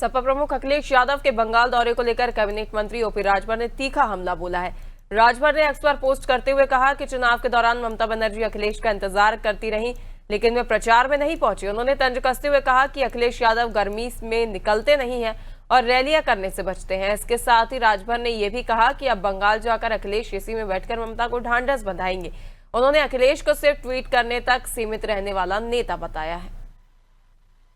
सपा प्रमुख अखिलेश यादव के बंगाल दौरे को लेकर कैबिनेट मंत्री ओपी राजभर ने तीखा हमला बोला है। राजभर ने एक्स पर पोस्ट करते हुए कहा कि चुनाव के दौरान ममता बनर्जी अखिलेश का इंतजार करती रही, लेकिन वे प्रचार में नहीं पहुंचे। उन्होंने तंज कसते हुए कहा कि अखिलेश यादव गर्मी में निकलते नहीं हैं और रैलियां करने से बचते हैं। इसके साथ ही राजभर ने यह भी कहा कि अब बंगाल जाकर अखिलेश एसी में बैठकर ममता को ढांढस बंधाएंगे। उन्होंने अखिलेश को सिर्फ ट्वीट करने तक सीमित रहने वाला नेता बताया है।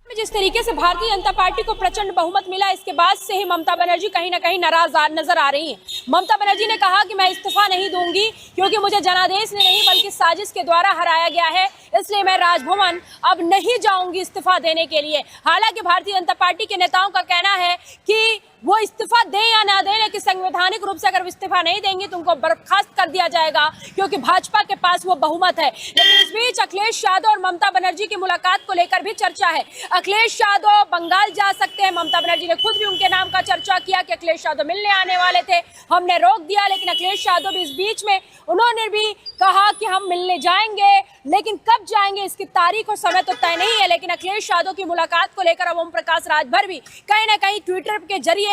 जिस तरीके से भारतीय जनता पार्टी को प्रचंड बहुमत मिला, इसके बाद से ही ममता बनर्जी कहीं ना कहीं नाराज नजर आ रही हैं। ममता बनर्जी ने कहा कि मैं इस्तीफा नहीं दूंगी क्योंकि मुझे जनादेश ने नहीं बल्कि साजिश के द्वारा हराया गया है, इसलिए मैं राजभवन अब नहीं जाऊंगी इस्तीफा देने के लिए। हालांकि भारतीय जनता पार्टी के नेताओं का कहना है कि वो इस्तीफा दें या ना दें, लेकिन संवैधानिक रूप से अगर इस्तीफा नहीं देंगे तो उनको बर्खास्त कर दिया जाएगा क्योंकि भाजपा के पास वो बहुमत है। लेकिन इस बीच अखिलेश यादव और ममता बनर्जी की मुलाकात को लेकर भी चर्चा है। अखिलेश यादव बंगाल जा सकते हैं। ममता बनर्जी ने खुद भी उनके नाम का चर्चा किया कि अखिलेश यादव मिलने आने वाले थे, हमने रोक दिया, लेकिन अखिलेश यादव भी इस बीच में उन्होंने भी कहा कि हम मिलने जाएंगे, लेकिन कब जाएंगे इसकी तारीख और समय तो तय नहीं है। लेकिन अखिलेश यादव की मुलाकात को लेकर अब ओम प्रकाश राजभर भी कहीं ना कहीं ट्विटर के जरिए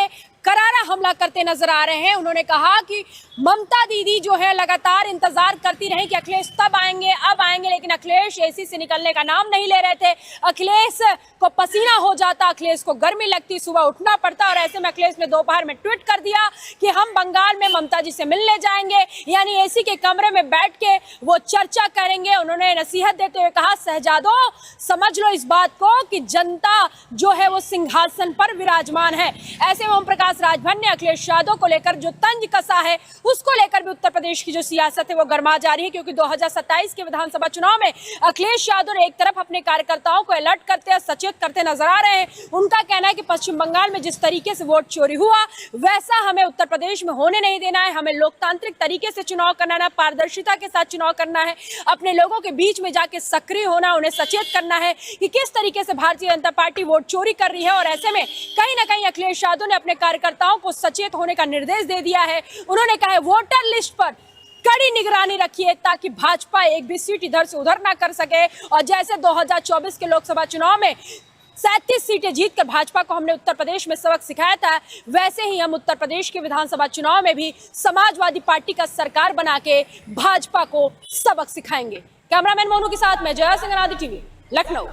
करारा हमला करते नजर आ रहे हैं। उन्होंने कहा कि ममता दीदी जो है लगातार इंतजार करती रही कि अखिलेश तब आएंगे अब आएंगे, लेकिन अखिलेश एसी से निकलने का नाम नहीं ले रहे थे। अखिलेश को पसीना हो जाता, अखिलेश को गर्मी लगती, सुबह उठना पड़ता, और ऐसे में अखिलेश ने दोपहर में ट्वीट कर दिया कि हम बंगाल में ममता जी से मिलने जाएंगे, यानी एसी के कमरे में बैठ के वो चर्चा करेंगे। उन्होंने नसीहत देते हुए कहा, शहजादों समझ लो इस बात को कि जनता जो है वो सिंहासन पर विराजमान है। ऐसे में ओम प्रकाश राजभर ने अखिलेश यादव को लेकर जो तंज कसा है उसको लेकर भी उत्तर प्रदेश की जो सियासत है वो गर्मा जा रही है, क्योंकि 2027 के विधानसभा चुनाव में अखिलेश यादव एक तरफ अपने कार्यकर्ताओं को अलर्ट करते हैं, सचेत करते नजर आ रहे हैं। उनका कहना है कि पश्चिम बंगाल में जिस तरीके से वोट चोरी हुआ वैसा हमें उत्तर प्रदेश में होने नहीं देना है। हमें लोकतांत्रिक तरीके से चुनाव करना है, पारदर्शिता के साथ चुनाव करना है, अपने लोगों के बीच में जाके सक्रिय होना, उन्हें सचेत करना है कि किस तरीके से भारतीय जनता पार्टी वोट चोरी कर रही है। और ऐसे में कहीं ना कहीं अखिलेश यादव ने अपने कार्यकर्ताओं को सचेत होने का निर्देश दे दिया है। उन्होंने कहा है वोटर लिस्ट पर कड़ी निगरानी रखिए ताकि भाजपा एक भी सीट इधर से उधर ना कर सके। और जैसे 2024 के लोकसभा चुनाव में 37 सीटें जीतकर भाजपा को हमने उत्तर प्रदेश में सबक सिखाया था, वैसे ही हम उत्तर प्रदेश के विधानसभा चुनाव में भी समाजवादी पार्टी का सरकार बना के भाजपा को सबक सिखाएंगे। कैमरामैन मोनू के साथ मैं जया सिंह, टीवी, लखनऊ।